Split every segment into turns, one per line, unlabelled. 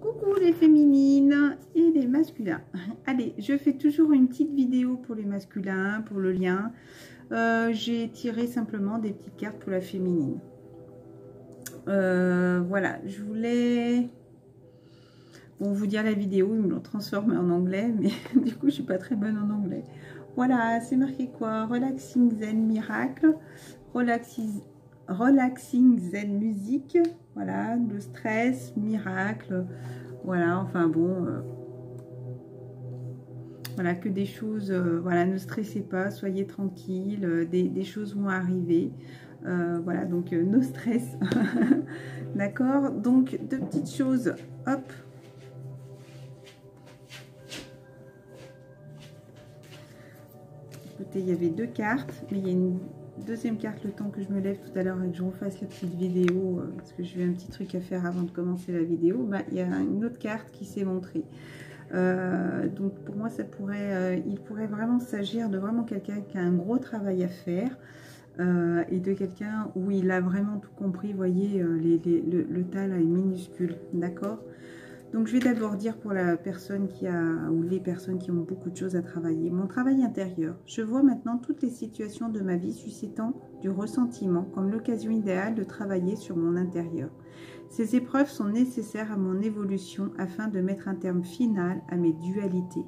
Coucou les féminines et les masculins. Allez, je fais toujours une petite vidéo pour les masculins, pour le lien. J'ai tiré simplement des petites cartes pour la féminine. Voilà, je voulais vous dire la vidéo, ils me l'ont transformée en anglais, mais du coup je suis pas très bonne en anglais. Voilà, c'est marqué quoi? Relaxing Zen Miracle, Relaxing Zen Musique, voilà, le stress, miracle, voilà, enfin bon, voilà, que des choses, voilà, ne stressez pas, soyez tranquille, des choses vont arriver, voilà, donc no stress, d'accord, donc deux petites choses, hop. Écoutez, il y avait deux cartes, mais il y a une deuxième carte le temps que je me lève tout à l'heure et que je refasse la petite vidéo, parce que j'ai un petit truc à faire avant de commencer la vidéo. Bah, il y a une autre carte qui s'est montrée. Donc pour moi, ça pourrait, il pourrait vraiment s'agir de vraiment quelqu'un qui a un gros travail à faire. Et de quelqu'un où il a vraiment tout compris. Vous voyez, le tas là est minuscule, d'accord? Donc je vais d'abord dire pour la personne qui a, ou les personnes qui ont beaucoup de choses à travailler, mon travail intérieur. Je vois maintenant toutes les situations de ma vie suscitant du ressentiment comme l'occasion idéale de travailler sur mon intérieur. Ces épreuves sont nécessaires à mon évolution afin de mettre un terme final à mes dualités.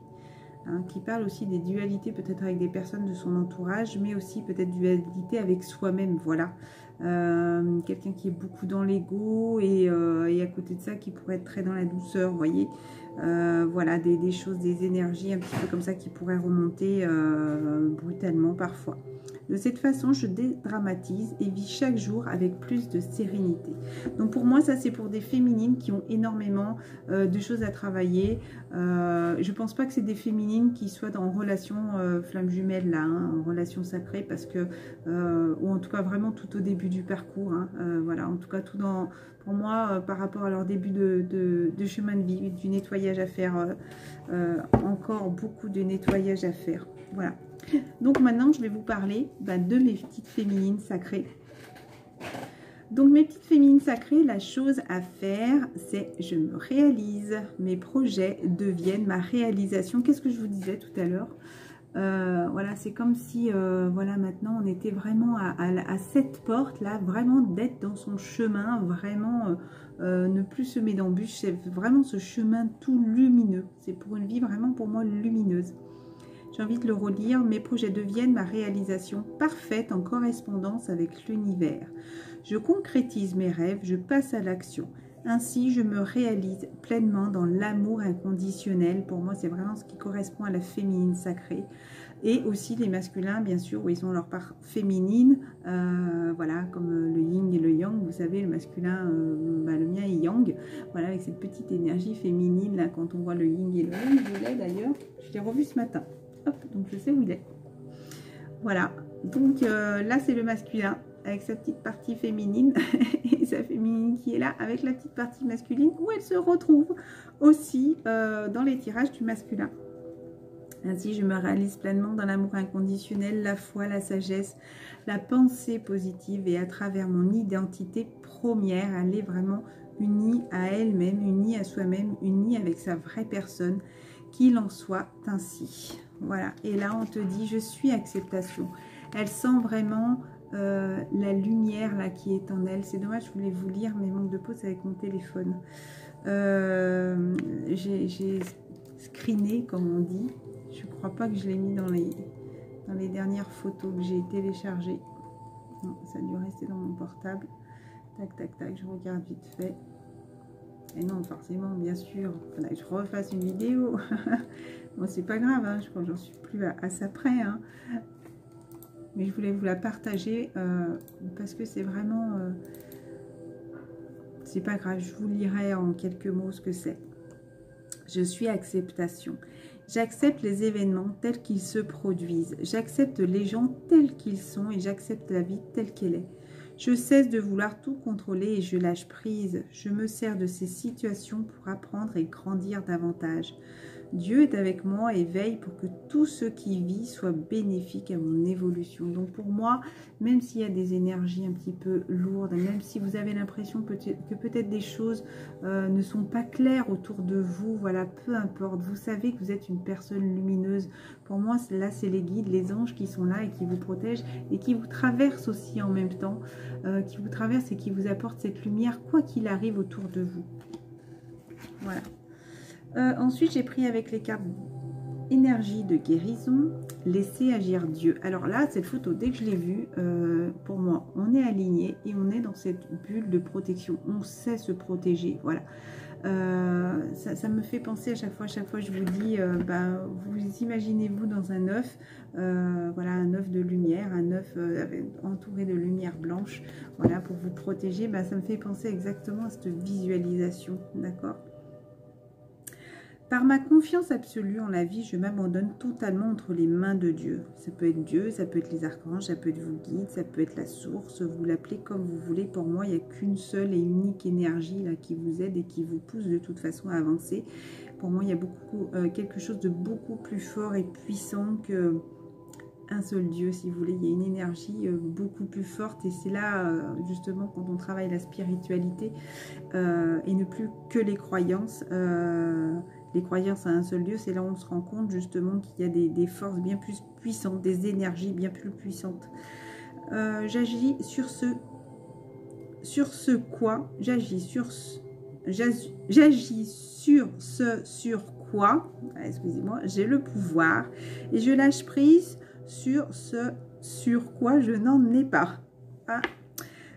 Qui parle aussi des dualités peut-être avec des personnes de son entourage, mais aussi peut-être dualité avec soi-même, voilà. Quelqu'un qui est beaucoup dans l'ego et à côté de ça qui pourrait être très dans la douceur, vous voyez. Voilà, des choses, des énergies un petit peu comme ça qui pourraient remonter brutalement parfois. De cette façon, je dédramatise et vis chaque jour avec plus de sérénité. Donc pour moi, ça c'est pour des féminines qui ont énormément de choses à travailler. Je ne pense pas que c'est des féminines qui soient en relation flamme jumelle là, en relation sacrée, parce que, ou en tout cas vraiment tout au début du parcours. Voilà, en tout cas tout dans, pour moi, par rapport à leur début de chemin de vie, du nettoyage à faire, encore beaucoup de nettoyage à faire. Voilà. Donc maintenant, je vais vous parler de mes petites féminines sacrées. Donc mes petites féminines sacrées, la chose à faire, c'est je me réalise. Mes projets deviennent ma réalisation. Qu'est-ce que je vous disais tout à l'heure? Voilà, c'est comme si, voilà, maintenant on était vraiment à cette porte là, vraiment d'être dans son chemin, vraiment ne plus semer d'embûches, c'est vraiment ce chemin tout lumineux. C'est pour une vie vraiment pour moi lumineuse. J'ai envie de le relire. Mes projets deviennent ma réalisation parfaite en correspondance avec l'univers. Je concrétise mes rêves, je passe à l'action. Ainsi, je me réalise pleinement dans l'amour inconditionnel. Pour moi, c'est vraiment ce qui correspond à la féminine sacrée. Et aussi les masculins, bien sûr, où ils ont leur part féminine. Voilà, comme le yin et le yang. Vous savez, le masculin, le mien est yang. Voilà, avec cette petite énergie féminine, là, quand on voit le yin et le yang. Je l'ai d'ailleurs, je l'ai revu ce matin. Hop, donc je sais où il est. Voilà, donc là c'est le masculin avec sa petite partie féminine et sa féminine qui est là avec la petite partie masculine où elle se retrouve aussi dans les tirages du masculin. Ainsi, je me réalise pleinement dans l'amour inconditionnel, la foi, la sagesse, la pensée positive et à travers mon identité première, elle est vraiment unie à elle-même, unie à soi-même, unie avec sa vraie personne, qu'il en soit ainsi. Voilà, et là on te dit je suis acceptation. Elle sent vraiment la lumière là qui est en elle. C'est dommage, je voulais vous lire mais manque de pause avec mon téléphone. J'ai screené comme on dit. Je crois pas que je l'ai mis dans les dernières photos que j'ai téléchargées. Non, ça a dû rester dans mon portable. Tac tac tac, je regarde vite fait. Et non, forcément, bien sûr, faudrait que je refasse une vidéo. Bon, c'est pas grave, hein, je crois que j'en suis plus à ça près. Hein. Mais je voulais vous la partager parce que c'est vraiment... c'est pas grave, je vous lirai en quelques mots ce que c'est. Je suis acceptation. J'accepte les événements tels qu'ils se produisent. J'accepte les gens tels qu'ils sont et j'accepte la vie telle qu'elle est. Je cesse de vouloir tout contrôler et je lâche prise. Je me sers de ces situations pour apprendre et grandir davantage. Dieu est avec moi et veille pour que tout ce qui vit soit bénéfique à mon évolution. Donc pour moi, même s'il y a des énergies un petit peu lourdes, même si vous avez l'impression que peut-être des choses ne sont pas claires autour de vous, voilà, peu importe, vous savez que vous êtes une personne lumineuse. Pour moi, là, c'est les guides, les anges qui sont là et qui vous protègent et qui vous traversent aussi en même temps, qui vous traversent et qui vous apportent cette lumière, quoi qu'il arrive autour de vous. Voilà. Ensuite, j'ai pris avec les cartes énergie de guérison, laisser agir Dieu. Alors là, cette photo, dès que je l'ai vue, pour moi, on est aligné et on est dans cette bulle de protection. On sait se protéger, voilà. Ça me fait penser à chaque fois je vous dis, vous imaginez-vous dans un œuf, voilà, un œuf de lumière, un œuf entouré de lumière blanche, voilà, pour vous protéger. Ça me fait penser exactement à cette visualisation, d'accord? Par ma confiance absolue en la vie, je m'abandonne totalement entre les mains de Dieu. Ça peut être Dieu, ça peut être les archanges, ça peut être vos guides, ça peut être la source, vous l'appelez comme vous voulez. Pour moi, il n'y a qu'une seule et unique énergie là qui vous aide et qui vous pousse de toute façon à avancer. Pour moi, il y a quelque chose de beaucoup plus fort et puissant que un seul Dieu, si vous voulez. Il y a une énergie beaucoup plus forte et c'est là, justement, quand on travaille la spiritualité et ne plus que les croyances à un seul Dieu, c'est là où on se rend compte justement qu'il y a des forces bien plus puissantes, des énergies bien plus puissantes. J'agis sur ce quoi, excusez-moi, j'ai le pouvoir et je lâche prise sur ce sur quoi je n'en ai pas.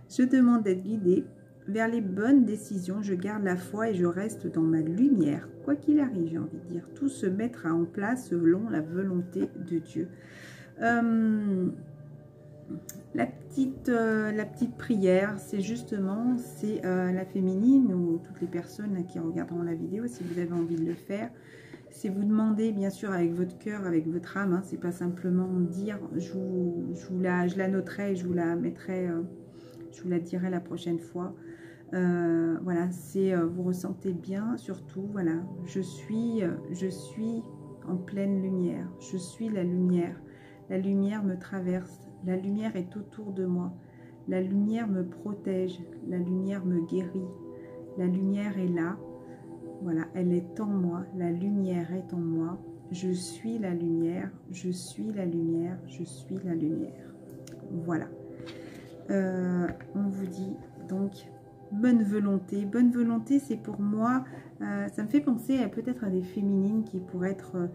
Je demande d'être guidée vers les bonnes décisions, je garde la foi et je reste dans ma lumière. Quoi qu'il arrive, j'ai envie de dire, tout se mettra en place selon la volonté de Dieu. La petite prière, c'est justement, c'est la féminine ou toutes les personnes là, qui regarderont la vidéo, si vous avez envie de le faire. C'est vous demander, bien sûr, avec votre cœur, avec votre âme, hein, c'est pas simplement dire, je la noterai, je vous la mettrai, je vous la dirai la prochaine fois. Voilà, c'est vous ressentez bien, surtout, voilà, je suis en pleine lumière, je suis la lumière me traverse, la lumière est autour de moi, la lumière me protège, la lumière me guérit, la lumière est là, voilà, elle est en moi, la lumière est en moi, je suis la lumière, je suis la lumière, je suis la lumière. Voilà. On vous dit donc bonne volonté, c'est pour moi, ça me fait penser peut-être à des féminines qui pourraient être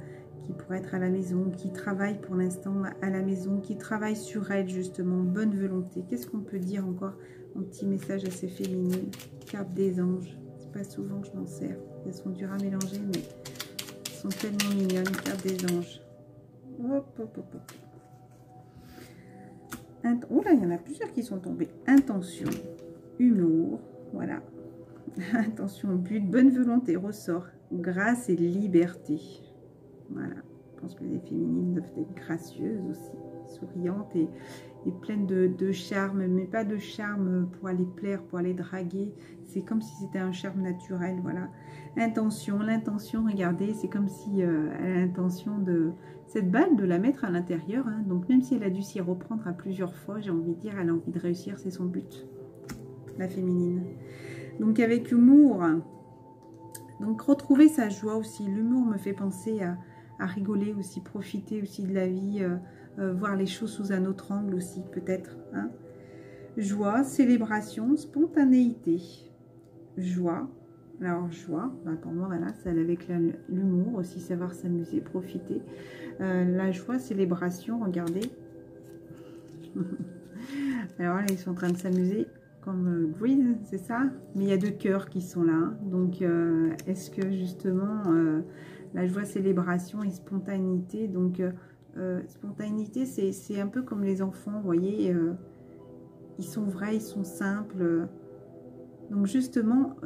à la maison, qui travaillent pour l'instant à la maison, qui travaillent sur elles justement, bonne volonté. Qu'est-ce qu'on peut dire encore en petit message à ces féminines? Carte des anges, c'est pas souvent que je m'en sers, elles sont dures à mélanger mais elles sont tellement mignonnes. Carte des anges, hop hop hop hop. Oh là, il y en a plusieurs qui sont tombés. Intention, humour, voilà. Intention, but, bonne volonté, ressort, grâce et liberté. Voilà. Je pense que les féminines doivent être gracieuses aussi, souriantes et pleines de charme, mais pas de charme pour aller plaire, pour aller draguer. C'est comme si c'était un charme naturel, voilà. Intention, l'intention, regardez, c'est comme si elle a l'intention de cette balle de la mettre à l'intérieur, hein. Donc même si elle a dû s'y reprendre à plusieurs fois, j'ai envie de dire, elle a envie de réussir, c'est son but, la féminine. Donc avec humour, donc retrouver sa joie aussi. L'humour me fait penser à rigoler aussi, profiter aussi de la vie, voir les choses sous un autre angle aussi peut-être, hein. Joie, célébration, spontanéité. Joie, alors joie, pour moi voilà, c'est avec l'humour aussi, savoir s'amuser, profiter. La joie, célébration, regardez. Alors là, ils sont en train de s'amuser comme Grease, c'est ça? Mais il y a deux cœurs qui sont là, hein. Donc est-ce que justement la joie, célébration et spontanéité, donc spontanéité, c'est un peu comme les enfants, vous voyez, ils sont vrais, ils sont simples. Donc justement,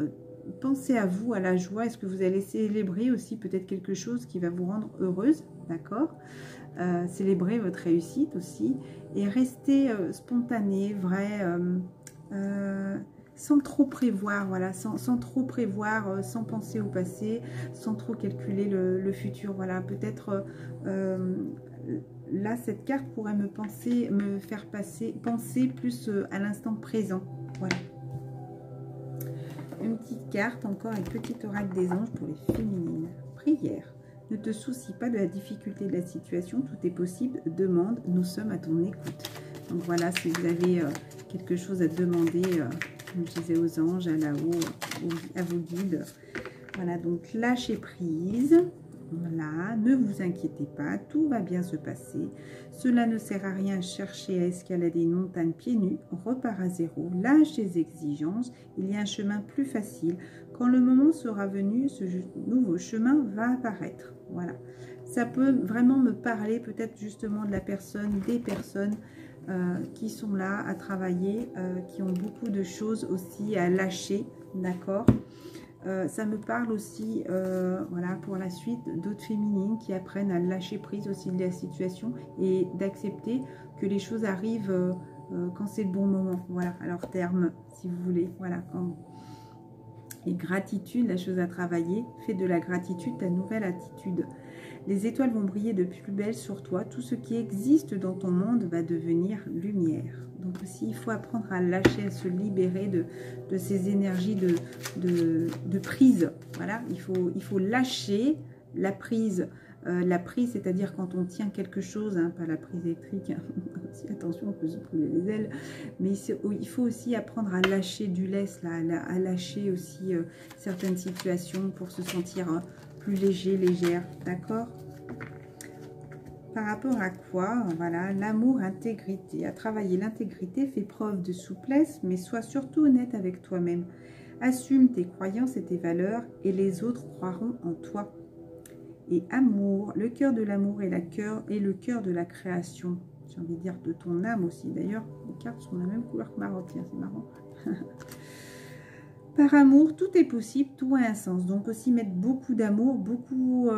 pensez à vous, à la joie. Est-ce que vous allez célébrer aussi peut-être quelque chose qui va vous rendre heureuse, d'accord? Célébrer votre réussite aussi. Et rester spontané, vrai. sans trop prévoir, voilà, sans trop prévoir, sans penser au passé, sans trop calculer le futur, voilà, peut-être là, cette carte pourrait me faire penser plus à l'instant présent, voilà. Une petite carte encore, une petite oracle des anges pour les féminines. Prière. Ne te soucie pas de la difficulté de la situation, tout est possible, demande, nous sommes à ton écoute. Donc voilà, si vous avez quelque chose à demander, comme je disais, aux anges, à là-haut, à vos guides. Voilà, donc lâchez prise. Voilà, ne vous inquiétez pas, tout va bien se passer. Cela ne sert à rien de chercher à escalader une montagne pieds nus. Repars à zéro, lâche tes exigences. Il y a un chemin plus facile. Quand le moment sera venu, ce nouveau chemin va apparaître. Voilà, ça peut vraiment me parler peut-être justement de la personne, des personnes qui sont là à travailler, qui ont beaucoup de choses aussi à lâcher, d'accord. Ça me parle aussi, voilà, pour la suite, d'autres féminines qui apprennent à lâcher prise aussi de la situation et d'accepter que les choses arrivent quand c'est le bon moment, voilà, à leur terme, si vous voulez, voilà, quand... Et gratitude, la chose à travailler, fais de la gratitude ta nouvelle attitude. Les étoiles vont briller de plus belle sur toi. Tout ce qui existe dans ton monde va devenir lumière. Donc aussi, il faut apprendre à lâcher, à se libérer de ces énergies de prise. Voilà, il faut lâcher la prise. La prise, c'est-à-dire quand on tient quelque chose, hein, pas la prise électrique, hein, attention, on peut se brûler les ailes, mais il faut aussi apprendre à lâcher du lest, là, à lâcher aussi certaines situations pour se sentir plus léger, légère, d'accord? Par rapport à quoi? Voilà, l'amour, intégrité. À travailler l'intégrité, fais preuve de souplesse, mais sois surtout honnête avec toi-même. Assume tes croyances et tes valeurs, et les autres croiront en toi. Et amour, le cœur de l'amour est le cœur de la création. J'ai envie de dire de ton âme aussi. D'ailleurs, les cartes sont de la même couleur que ma robe. Tiens, c'est marrant. Par amour, tout est possible, tout a un sens. Donc aussi mettre beaucoup d'amour, beaucoup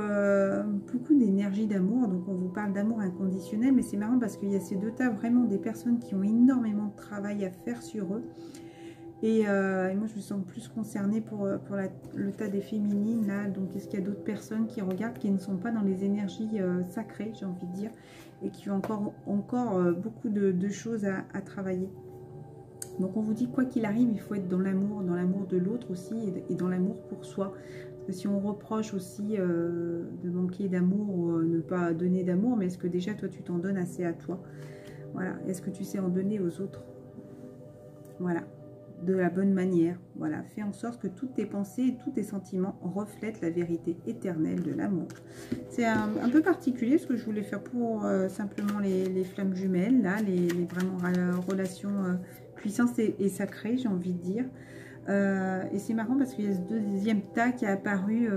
d'énergie d'amour. Donc on vous parle d'amour inconditionnel, mais c'est marrant parce qu'il y a ces deux tas, vraiment des personnes qui ont énormément de travail à faire sur eux. Et moi, je me sens plus concernée pour le tas des féminines, là. Donc, est-ce qu'il y a d'autres personnes qui regardent, qui ne sont pas dans les énergies sacrées, j'ai envie de dire, et qui ont encore beaucoup de choses à travailler. Donc, on vous dit, quoi qu'il arrive, il faut être dans l'amour de l'autre aussi, et dans l'amour pour soi. Parce que si on reproche aussi de manquer d'amour, ou ne pas donner d'amour, mais est-ce que déjà, toi, tu t'en donnes assez à toi? Voilà. Est-ce que tu sais en donner aux autres? Voilà. De la bonne manière, voilà, fais en sorte que toutes tes pensées et tous tes sentiments reflètent la vérité éternelle de l'amour. C'est un peu particulier ce que je voulais faire pour simplement les flammes jumelles, là, les vraiment relations puissantes et sacrées, j'ai envie de dire. Et c'est marrant parce qu'il y a ce deuxième tas qui est apparu,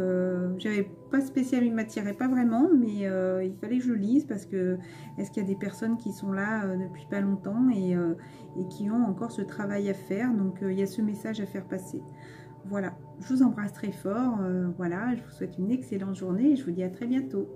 j'avais pas spécialement, il m'attirait pas vraiment, mais il fallait que je le lise parce que est-ce qu'il y a des personnes qui sont là depuis pas longtemps et qui ont encore ce travail à faire, donc il y a ce message à faire passer. Voilà, je vous embrasse très fort, voilà, je vous souhaite une excellente journée et je vous dis à très bientôt.